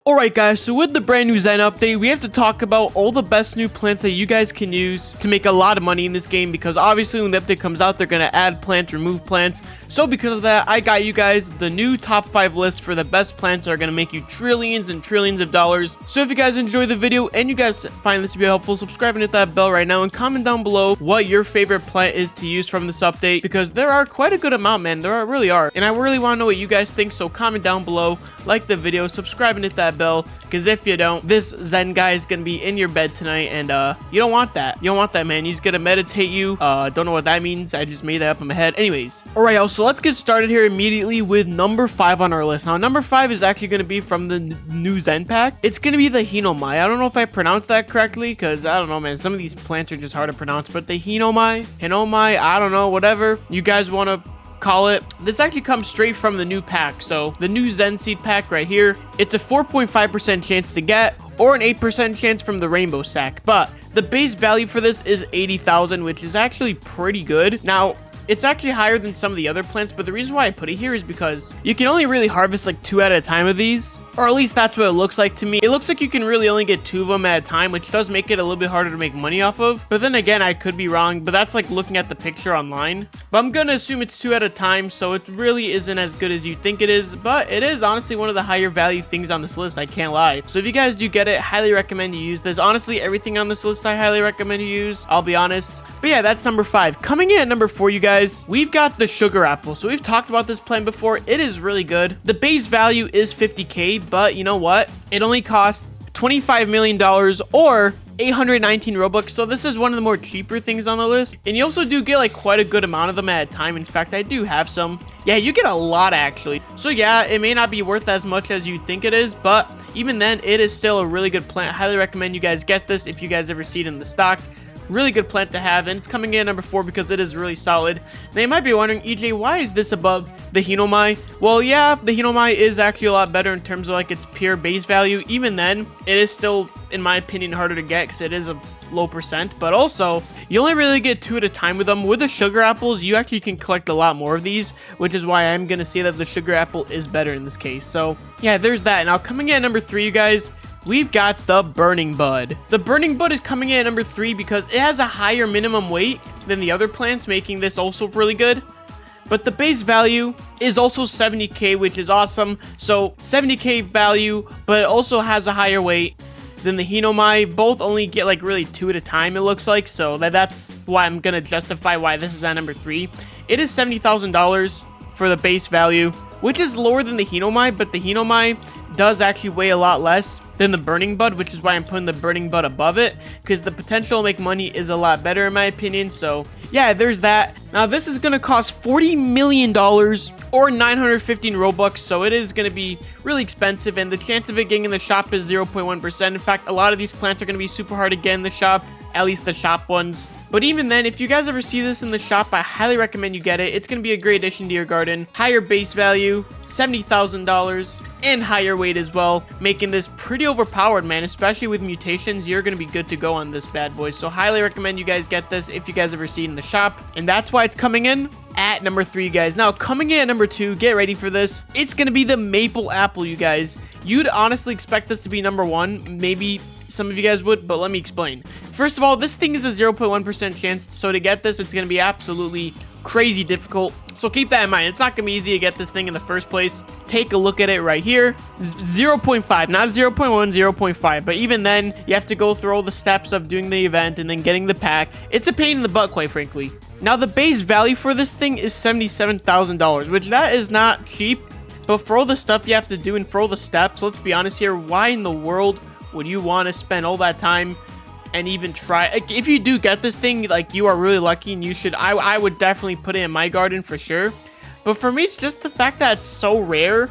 Alright guys, so with the brand new Zen update, we have to talk about all the best new plants that you guys can use to make a lot of money in this game, because obviously when the update comes out, they're going to add plants, remove plants. So because of that, I got you guys the new top 5 list for the best plants that are going to make you trillions and trillions of dollars. So if you guys enjoy the video and you guys find this to be helpful, subscribe and hit that bell right now and comment down below what your favorite plant is to use from this update, because there are quite a good amount, man. Really are. And I really want to know what you guys think, so comment down below, like the video, subscribe and hit that bell, because if you don't, this Zen guy is gonna be in your bed tonight, and you don't want that. You don't want that, man. He's gonna meditate you. Don't know what that means. I just made that up in my head. Anyways, all right, y'all, so let's get started here immediately with number 5 on our list. Now number 5 is actually gonna be from the new Zen pack. It's gonna be the Henomi. I don't know if I pronounced that correctly, because I don't know, man, some of these plants are just hard to pronounce, but the Henomi, I don't know, whatever you guys want to call it. This actually comes straight from the new pack. So the new Zen seed pack right here, it's a 4.5% chance to get, or an 8% chance from the rainbow sack, but the base value for this is 80,000, which is actually pretty good. Now it's actually higher than some of the other plants, but the reason why I put it here is because you can only really harvest like 2 at a time of these, or at least that's what it looks like to me. It looks like you can really only get 2 of them at a time, which does make it a little bit harder to make money off of. But then again, I could be wrong, but that's like looking at the picture online. But I'm gonna assume it's 2 at a time, so it really isn't as good as you think it is, but it is honestly one of the higher value things on this list, I can't lie. So if you guys do get it, highly recommend you use this. Honestly, everything on this list I highly recommend you use, I'll be honest. But yeah, that's number 5. Coming in at number 4, you guys, we've got the sugar apple. So we've talked about this plant before. It is really good. The base value is 50k, but you know what? It only costs $25 million or 819 Robux, so this is one of the more cheaper things on the list. And you also do get like quite a good amount of them at a time. In fact, I do have some. Yeah, you get a lot actually. So yeah, it may not be worth as much as you think it is, but even then, it is still a really good plant. Highly recommend you guys get this if you guys ever see it in the stock. Really good plant to have, and it's coming in at number 4 because it is really solid. Now you might be wondering, EJ, why is this above the Henomi? Well, yeah, the Henomi is actually a lot better in terms of like its pure base value. Even then, it is still, in my opinion, harder to get because it is a low percent, but also you only really get 2 at a time with them. With the sugar apples, you actually can collect a lot more of these, which is why I'm gonna say that the sugar apple is better in this case. So yeah, there's that. Now coming in at number 3, you guys, we've got the Burning Bud. The Burning Bud is coming in at number 3 because it has a higher minimum weight than the other plants, making this also really good. But the base value is also 70k, which is awesome. So 70k value, but it also has a higher weight than the Henomi. Both only get like really 2 at a time, it looks like. So that's why I'm gonna justify why this is at number 3. It is $70,000 for the base value, which is lower than the Henomi, but the Henomi does actually weigh a lot less than the Burning Bud, which is why I'm putting the Burning Bud above it, because the potential to make money is a lot better in my opinion. So yeah, there's that. Now this is going to cost $40 million or 915 Robux, so it is going to be really expensive, and the chance of it getting in the shop is 0.1%. In fact, a lot of these plants are going to be super hard to get in the shop, at least the shop ones. But even then, if you guys ever see this in the shop, I highly recommend you get it. It's going to be a great addition to your garden. Higher base value, $70,000, and higher weight as well, making this pretty overpowered, man. Especially with mutations, you're going to be good to go on this bad boy. So highly recommend you guys get this if you guys ever see it in the shop. And that's why it's coming in at number 3, you guys. Now coming in at number 2, get ready for this. It's going to be the Maple Apple, you guys. You'd honestly expect this to be number 1, maybe some of you guys would, but let me explain. First of all, this thing is a 0.1% chance, so to get this, it's going to be absolutely crazy difficult. So keep that in mind. It's not going to be easy to get this thing in the first place. Take a look at it right here. 0.5, not 0.1, 0.5. But even then, you have to go through all the steps of doing the event and then getting the pack. It's a pain in the butt, quite frankly. Now, the base value for this thing is $77,000, which that is not cheap. But for all the stuff you have to do and for all the steps, let's be honest here, why in the world would you want to spend all that time and even try? Like, if you do get this thing, like, you are really lucky, and you should, I would definitely put it in my garden for sure. But for me, it's just the fact that it's so rare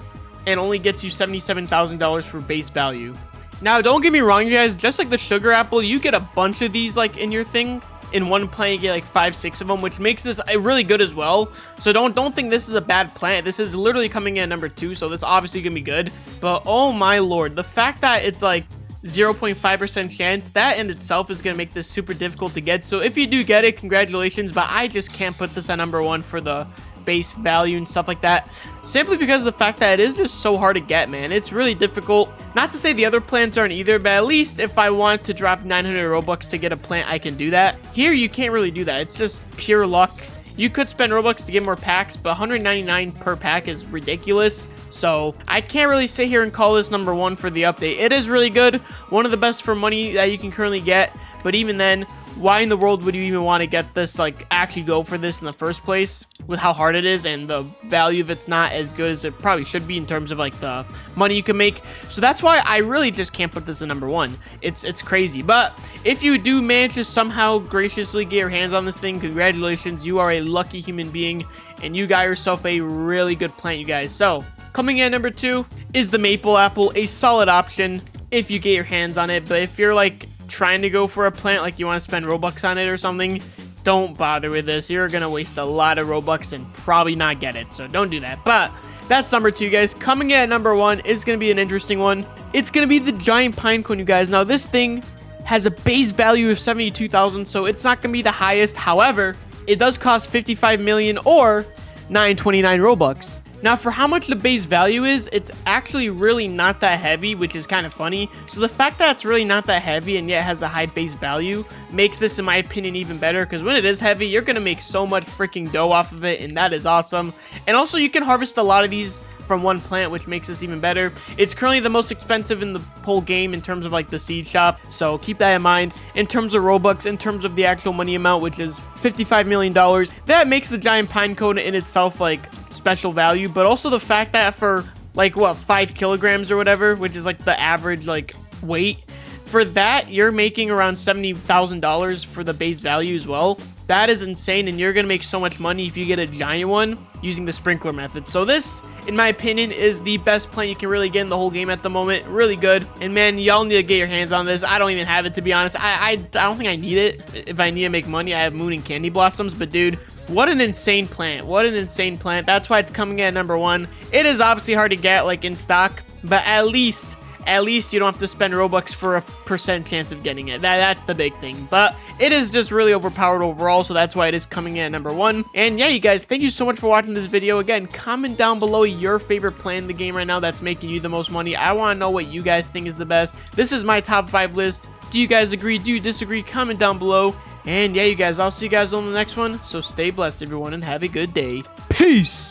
and only gets you $77,000 for base value. Now, don't get me wrong, you guys, just like the sugar apple, you get a bunch of these like in your thing. In one plant, you get like 5-6 of them, which makes this really good as well. So don't think this is a bad plant. This is literally coming in at number 2, so that's obviously gonna be good. But oh my lord, the fact that it's like 0.5% chance, that in itself is going to make this super difficult to get. So if you do get it, congratulations, but I just can't put this at number 1 for the base value and stuff like that, simply because of the fact that it is just so hard to get, man. It's really difficult. Not to say the other plants aren't either, but at least if I want to drop 900 Robux to get a plant, I can do that. Here, you can't really do that. It's just pure luck. You could spend Robux to get more packs, but 199 per pack is ridiculous. So I can't really sit here and call this number one for the update. It is really good. One of the best for money that you can currently get. But even then, why in the world would you even want to get this, like, actually go for this in the first place with how hard it is and the value of it's not as good as it probably should be in terms of, like, the money you can make. So that's why I really just can't put this in number one. It's crazy. But if you do manage to somehow graciously get your hands on this thing, congratulations. You are a lucky human being, and you got yourself a really good plant, you guys. So coming in at number 2 is the maple apple, a solid option if you get your hands on it. But if you're, like, trying to go for a plant, like you want to spend Robux on it or something, don't bother with this. You're gonna waste a lot of Robux and probably not get it, so don't do that. But that's number 2, guys. Coming in at number 1 is gonna be an interesting one. It's gonna be the giant pine cone, you guys. Now this thing has a base value of 72,000, so it's not gonna be the highest. However, it does cost 55 million or 929 Robux. Now, for how much the base value is, it's actually really not that heavy, which is kind of funny. So the fact that it's really not that heavy and yet has a high base value makes this, in my opinion, even better. Because when it is heavy, you're going to make so much freaking dough off of it, and that is awesome. And also, you can harvest a lot of these from one plant, which makes this even better. It's currently the most expensive in the whole game in terms of, like, the seed shop, so keep that in mind. In terms of Robux, in terms of the actual money amount, which is $55 million, that makes the giant pine cone in itself, like, special value. But also the fact that for, like, what, 5 kilograms or whatever, which is, like, the average, like, weight, for that you're making around $70,000 for the base value as well. That is insane, and you're gonna make so much money if you get a giant one using the sprinkler method. So this, in my opinion, is the best plant you can really get in the whole game at the moment. Really good. And man, y'all need to get your hands on this. I don't even have it, to be honest. I don't think I need it. If I need to make money, I have Moon and Candy Blossoms. But dude, what an insane plant. What an insane plant. That's why it's coming in at number 1. It is obviously hard to get, like, in stock, but at least you don't have to spend Robux for a % chance of getting it. That's the big thing. But it is just really overpowered overall, so that's why it is coming in at number 1. And yeah, you guys, thank you so much for watching this video. Again, comment down below your favorite plant in the game right now that's making you the most money. I want to know what you guys think is the best. This is my top 5 list. Do you guys agree? Do you disagree? Comment down below. And yeah, you guys, I'll see you guys on the next one. So stay blessed, everyone, and have a good day. Peace!